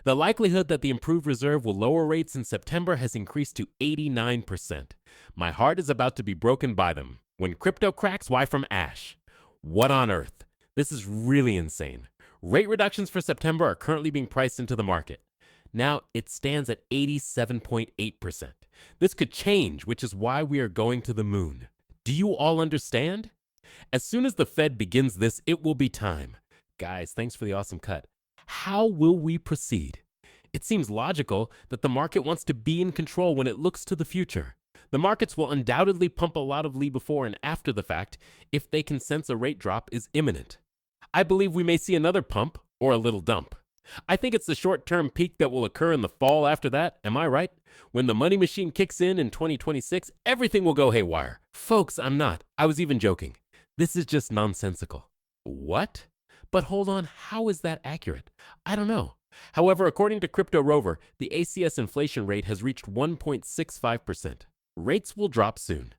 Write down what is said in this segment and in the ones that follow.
The likelihood that the improved reserve will lower rates in September has increased to 89%. My heart is about to be broken by them. When crypto cracks, why from ash? What on earth? This is really insane. Rate reductions for September are currently being priced into the market. Now it stands at 87.8%. This could change, which is why we are going to the moon. Do you all understand? As soon as the Fed begins this, it will be time. Guys, thanks for the awesome cut. How will we proceed? It seems logical that the market wants to be in control when it looks to the future. The markets will undoubtedly pump a lot of Li before and after the fact if they can sense a rate drop is imminent. I believe we may see another pump or a little dump. I think it's the short-term peak that will occur in the fall after that, am I right? When the money machine kicks in 2026, everything will go haywire. Folks, I'm not. I was even joking. This is just nonsensical. What? But hold on, how is that accurate? I don't know. However, according to Crypto Rover, the ACS inflation rate has reached 1.65%. Rates will drop soon.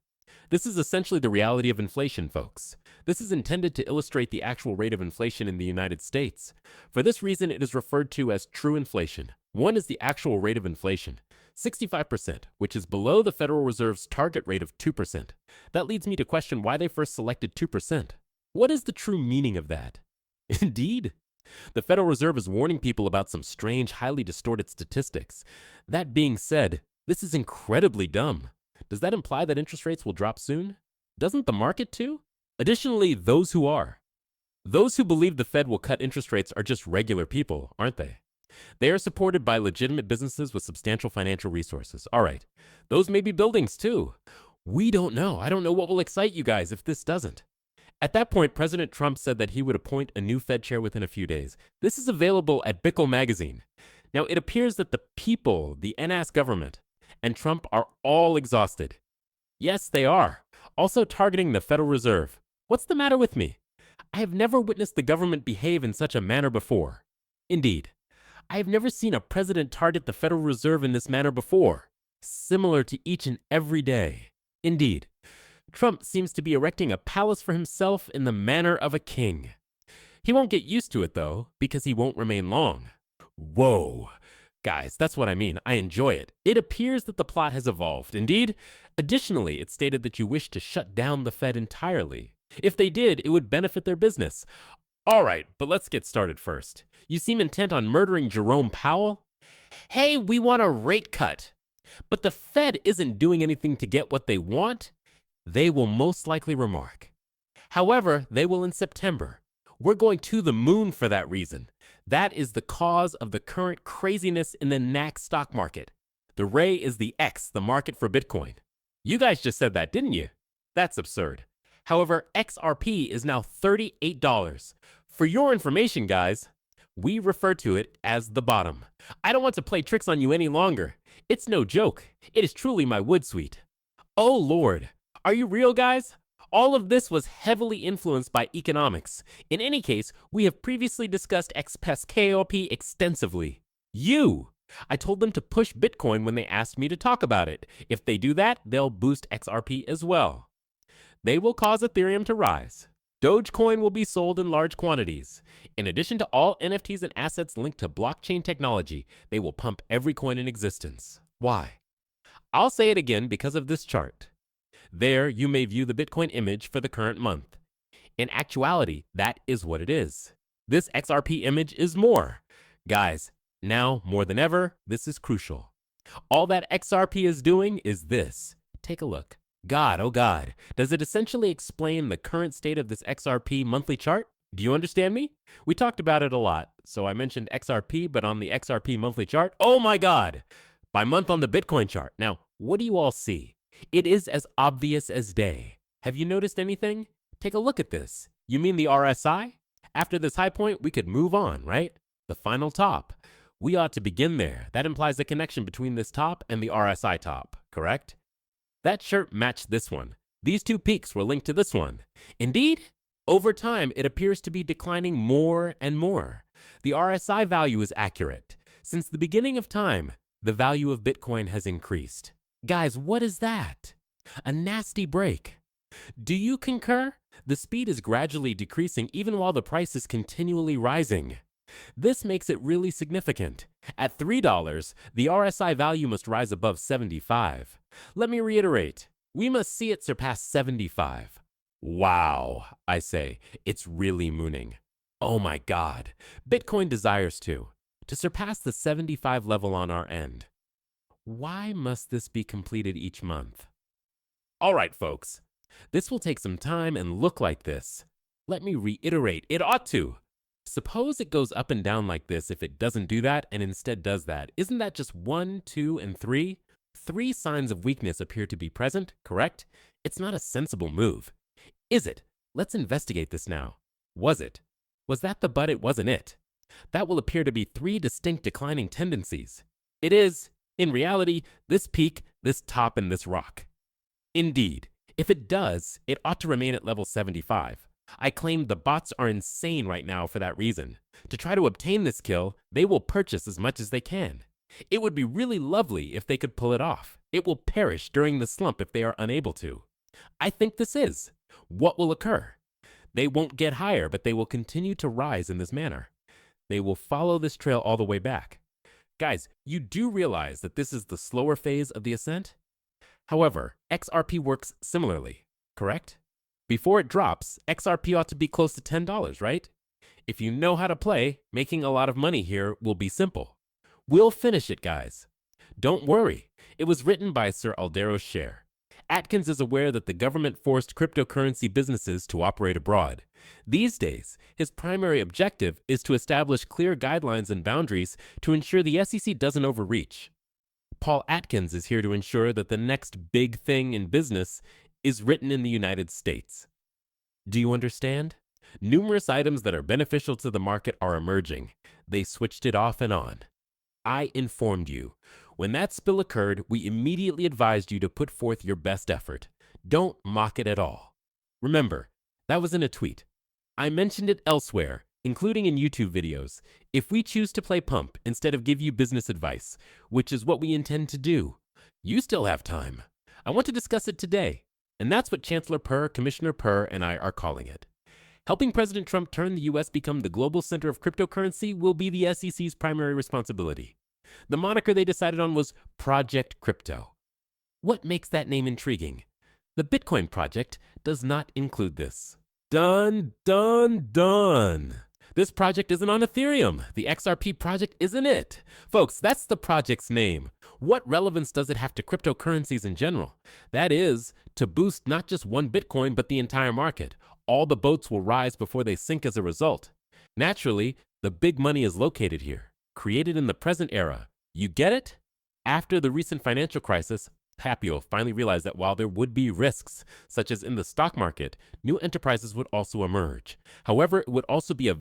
This is essentially the reality of inflation, folks. This is intended to illustrate the actual rate of inflation in the United States. For this reason, it is referred to as true inflation. One is the actual rate of inflation, 65%, which is below the Federal Reserve's target rate of 2%. That leads me to question why they first selected 2%. What is the true meaning of that? Indeed. The Federal Reserve is warning people about some strange, highly distorted statistics. That being said, this is incredibly dumb. Does that imply that interest rates will drop soon? Doesn't the market too? Additionally, those who believe the Fed will cut interest rates are just regular people, aren't they? They are supported by legitimate businesses with substantial financial resources. All right, those may be buildings too. We don't know. I don't know what will excite you guys if this doesn't. At that point, President Trump said that he would appoint a new Fed chair within a few days. This is available at Bickle magazine. Now, it appears that the people, the NAS government, and Trump are all exhausted. Yes, they are. Also targeting the Federal Reserve. What's the matter with me? I have never witnessed the government behave in such a manner before. Indeed, I have never seen a president target the Federal Reserve in this manner before, similar to each and every day. Indeed, Trump seems to be erecting a palace for himself in the manner of a king. He won't get used to it, though, because he won't remain long. Whoa. Guys, that's what I mean. I enjoy it. It appears that the plot has evolved. Indeed, additionally, it stated that you wish to shut down the Fed entirely. If they did, it would benefit their business. All right, but let's get started first. You seem intent on murdering Jerome Powell? Hey, we want a rate cut. But the Fed isn't doing anything to get what they want. They will most likely remark. However, they will in September. We're going to the moon for that reason. That is the cause of the current craziness in the NAC stock market. The Ray is the X, the market for Bitcoin. You guys just said that, didn't you? That's absurd. However, XRP is now $38. For your information, guys, we refer to it as the bottom. I don't want to play tricks on you any longer. It's no joke. It is truly my wood suite. Oh Lord, are you real, guys? All of this was heavily influenced by economics. In any case, we have previously discussed XRP extensively. I told them to push Bitcoin when they asked me to talk about it. If they do that, they'll boost XRP as well. They will cause Ethereum to rise. Dogecoin will be sold in large quantities. In addition to all NFTs and assets linked to blockchain technology, they will pump every coin in existence. Why? I'll say it again because of this chart. There, you may view the Bitcoin image for the current month. In actuality, that is what it is. This XRP image is more. Guys, now more than ever, this is crucial. All that XRP is doing is this. Take a look. God, oh God, does it essentially explain the current state of this XRP monthly chart? Do you understand me? We talked about it a lot, so I mentioned XRP, but on the XRP monthly chart, oh my God! By month on the Bitcoin chart. Now, what do you all see? It is as obvious as day. Have you noticed anything? Take a look at this. You mean the RSI? After this high point, we could move on, right? The final top. We ought to begin there. That implies a connection between this top and the RSI top, correct? That chart matched this one. These two peaks were linked to this one. Indeed, over time, it appears to be declining more and more. The RSI value is accurate. Since the beginning of time, the value of Bitcoin has increased. Guys, what is that? A nasty break. Do you concur? The speed is gradually decreasing even while the price is continually rising. This makes it really significant. At $3, the RSI value must rise above 75. Let me reiterate, we must see it surpass 75. Wow, I say, it's really mooning. Oh my God, Bitcoin desires to surpass the 75 level on our end. Why must this be completed each month? All right, folks, this will take some time and look like this. Let me reiterate, it ought to. Suppose it goes up and down like this if it doesn't do that and instead does that. Isn't that just 1, 2, and 3? 3 signs of weakness appear to be present, correct? It's not a sensible move. Is it? Let's investigate this now. Was it? Was that the but it wasn't it? That will appear to be 3 distinct declining tendencies. It is, in reality, this peak, this top, and this rock. Indeed, if it does, it ought to remain at level 75. I claim the bots are insane right now for that reason. To try to obtain this kill, they will purchase as much as they can. It would be really lovely if they could pull it off. It will perish during the slump if they are unable to. I think this is. What will occur? They won't get higher, but they will continue to rise in this manner. They will follow this trail all the way back. Guys, you do realize that this is the slower phase of the ascent? However, XRP works similarly, correct? Before it drops, XRP ought to be close to $10, right? If you know how to play, making a lot of money here will be simple. We'll finish it, guys. Don't worry, it was written by Sir Aldero Share. Atkins is aware that the government forced cryptocurrency businesses to operate abroad. These days, his primary objective is to establish clear guidelines and boundaries to ensure the SEC doesn't overreach. Paul Atkins is here to ensure that the next big thing in business is written in the United States. Do you understand? Numerous items that are beneficial to the market are emerging. They switched it off and on. I informed you. When that spill occurred, we immediately advised you to put forth your best effort. Don't mock it at all. Remember, that was in a tweet. I mentioned it elsewhere, including in YouTube videos. If we choose to play pump instead of give you business advice, which is what we intend to do, you still have time. I want to discuss it today. And that's what Chancellor Purr, Commissioner Purr, and I are calling it. Helping President Trump turn the US become the global center of cryptocurrency will be the SEC's primary responsibility. The moniker they decided on was Project Crypto. What makes that name intriguing? The Bitcoin project does not include this. Done, done, done. This project isn't on Ethereum. The XRP project isn't it. Folks, that's the project's name. What relevance does it have to cryptocurrencies in general? That is, to boost not just one Bitcoin, but the entire market. All the boats will rise before they sink as a result. Naturally, the big money is located here, created in the present era. You get it? After the recent financial crisis, Papio finally realized that while there would be risks, such as in the stock market, new enterprises would also emerge. However, it would also be a